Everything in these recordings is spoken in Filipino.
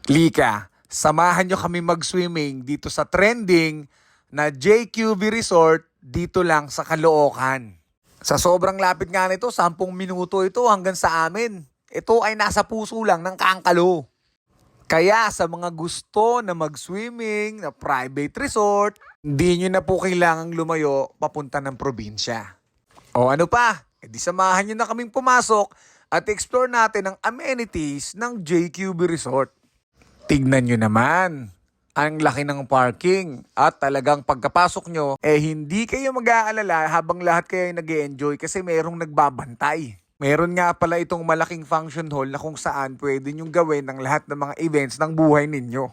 Lika, samahan nyo kami mag-swimming dito sa trending na JQB Resort dito lang sa Caloocan. Sa sobrang lapit nga nito, 10 minuto ito hanggang sa amin. Ito ay nasa puso lang ng Kaangkalo. Kaya sa mga gusto na mag-swimming, na private resort, hindi nyo na po kailangang lumayo papunta ng probinsya. O ano pa, edi samahan nyo na kaming pumasok at explore natin ang amenities ng JQB Resort. Tignan nyo naman, ang laki ng parking at talagang pagkapasok nyo, hindi kayo mag-aalala habang lahat kayo nag-e-enjoy kasi merong nagbabantay. Meron nga pala itong malaking function hall na kung saan pwede nyong gawin ang lahat ng mga events ng buhay ninyo.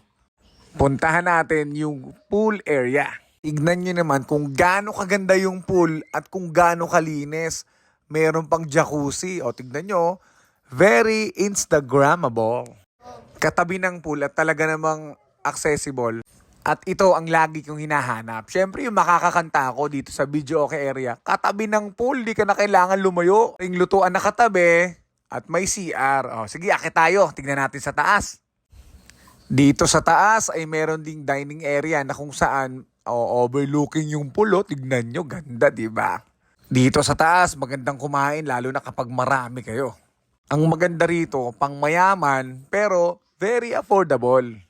Puntahan natin yung pool area. Tignan nyo naman kung gaano kaganda yung pool at kung gaano kalinis. Meron pang jacuzzi. O tignan nyo, very Instagrammable. Katabi ng pool at talaga namang accessible. At ito ang lagi kong hinahanap. Siyempre yung makakakanta ako dito sa Video Okay area. Katabi ng pool, di ka na kailangan lumayo. Yung lutuan na katabi at may CR. O, sige, akit tayo. Tignan natin sa taas. Dito sa taas ay meron ding dining area na kung saan overlooking yung pool. O, tignan nyo, ganda, di ba? Dito sa taas, magandang kumain lalo na kapag marami kayo. Ang maganda rito, pang mayaman pero very affordable.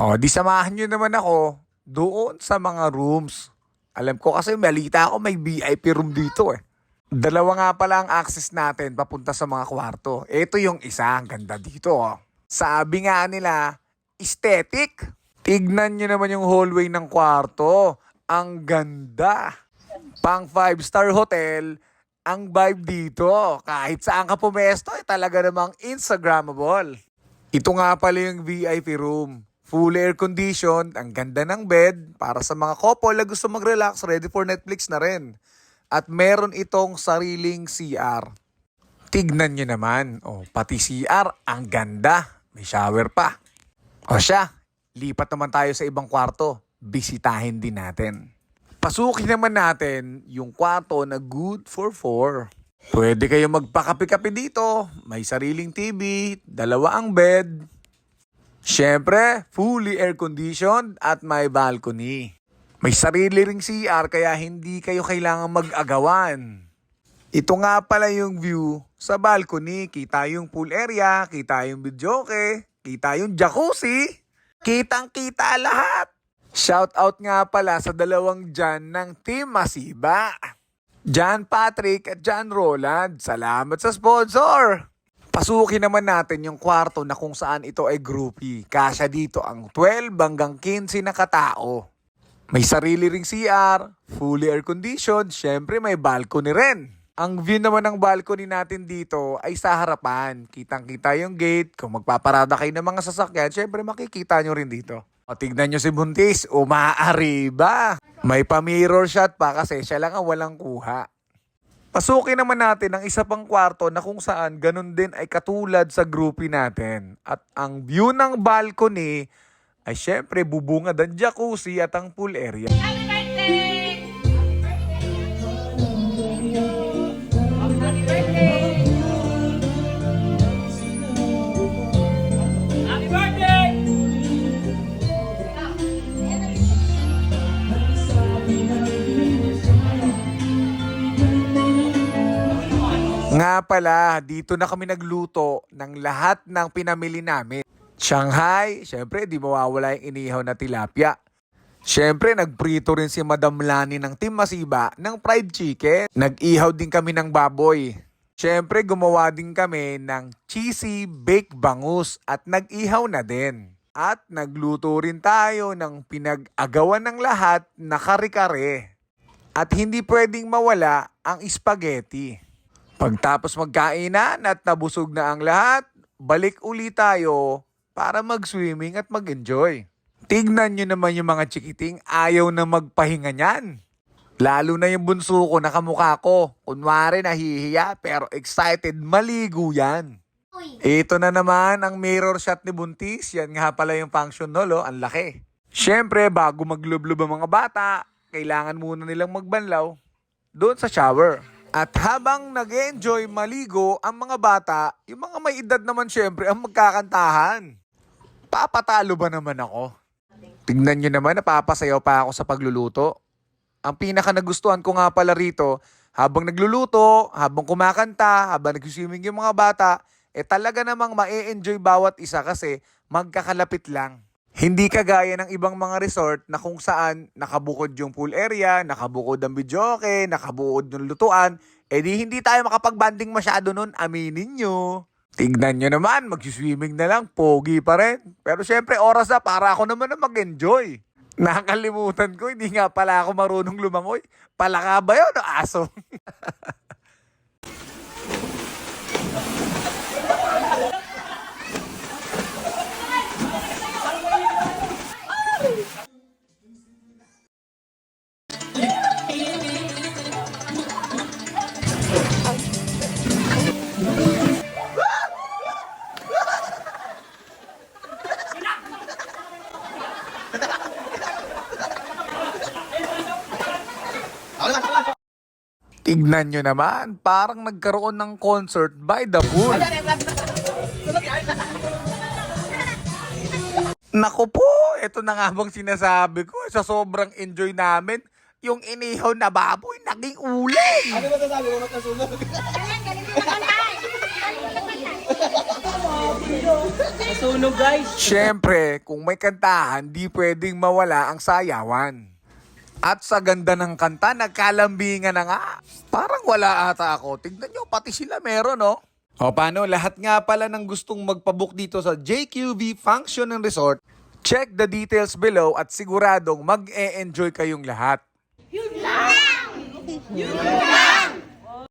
O, di samahan nyo naman ako doon sa mga rooms. Alam ko kasi malita ako may VIP room dito eh. Dalawa nga pala ang access natin papunta sa mga kwarto. Ito yung isa, ang ganda dito. Oh. Sabi nga nila, aesthetic. Tignan nyo naman yung hallway ng kwarto. Ang ganda. Pang 5-star hotel, ang vibe dito. Kahit saan ka pumesto, talaga namang Instagrammable. Ito nga pala yung VIP room. Full air conditioned, ang ganda ng bed para sa mga couple na gusto mag-relax, ready for Netflix na rin. At meron itong sariling CR. Tignan nyo naman, pati CR, ang ganda. May shower pa. O siya, lipat naman tayo sa ibang kwarto. Bisitahin din natin. Pasukin naman natin yung kwarto na good for 4. Pwede kayo magpakape-kape dito. May sariling TV, 2 ang bed. Siyempre, fully air-conditioned at may balcony. May sarili ring CR kaya hindi kayo kailangan mag-agawan. Ito nga pala yung view sa balcony. Kita yung pool area, kita yung videoke, kita yung jacuzzi. Kitang-kita lahat. Shoutout nga pala sa dalawang Jan ng Team Masiba. Jan Patrick at Jan Roland. Salamat sa sponsor. Pasukin naman natin yung kwarto na kung saan ito ay groupie. Kasya dito ang 12 hanggang 15 na katao. May sarili ring CR, fully air-conditioned, syempre may balcony rin. Ang view naman ng balcony natin dito ay sa harapan. Kitang-kita yung gate. Kung magpaparada kayo ng mga sasakyan, syempre makikita nyo rin dito. O tignan nyo si Buntis, umaariba. May pa-mirror shot pa kasi siya lang ang walang kuha. Pasukin naman natin ang isa pang kwarto na kung saan ganun din ay katulad sa groupie natin. At ang view ng balcony ay syempre bubungad ang jacuzzi at ang pool area. Happy birthday! Happy birthday! Happy birthday! Nga pala, dito na kami nagluto ng lahat ng pinamili namin. Shanghai, syempre di mawawala yung inihaw na tilapia. Syempre nagprito rin si Madam Lani ng Team Masiba ng fried chicken. Nag-ihaw din kami ng baboy. Syempre gumawa din kami ng cheesy baked bangus at nag-ihaw na din. At nagluto rin tayo ng pinag-agawan ng lahat na kare-kare. At hindi pwedeng mawala ang spaghetti. Pagtapos magkainan at nabusog na ang lahat, balik uli tayo para mag-swimming at mag-enjoy. Tignan nyo naman yung mga chikiting, ayaw na magpahinga niyan. Lalo na yung bunso ko na kamukha ko. Kunwari nahihiya pero excited, maligo yan. Ito na naman ang mirror shot ni Buntis. Yan nga pala yung function hall, ang laki. Siyempre, bago maglublob ang mga bata, kailangan muna nilang magbanlaw doon sa shower. At habang nag-enjoy maligo ang mga bata, yung mga may edad naman syempre ang magkakantahan. Papatalo ba naman ako? Tignan nyo naman, napapasayaw pa ako sa pagluluto. Ang pinaka nagustuhan ko nga pala rito, habang nagluluto, habang kumakanta, habang nag-swimming yung mga bata, talaga namang ma-enjoy bawat isa kasi magkakalapit lang. Hindi kagaya ng ibang mga resort na kung saan nakabukod yung pool area, nakabukod ang videoke, nakabukod yung lutuan, di hindi tayo makapag-banding masyado nun, aminin nyo. Tignan nyo naman, mag-swimming na lang, pogi pa rin. Pero syempre, oras na para ako naman na mag-enjoy. Nakakalimutan ko, hindi nga pala ako marunong lumangoy. Palaka ba yun o aso? Tignan nyo naman, parang nagkaroon ng concert by the pool. Naku po, ito na nga bang sinasabi ko, sa sobrang enjoy namin, yung inihaw na baboy naging uling. Ano ba sasabi mo? Nasunog? Nasunog, guys. Siyempre, kung may kantahan, di pwedeng mawala ang sayawan. At sa ganda ng kanta, nagkalambingan na nga. Parang wala ata ako. Tignan nyo, pati sila meron, no? O paano, lahat nga pala ng gustong magpabook dito sa JQV Function and Resort, check the details below at siguradong mag-e-enjoy kayong lahat. Yun lang!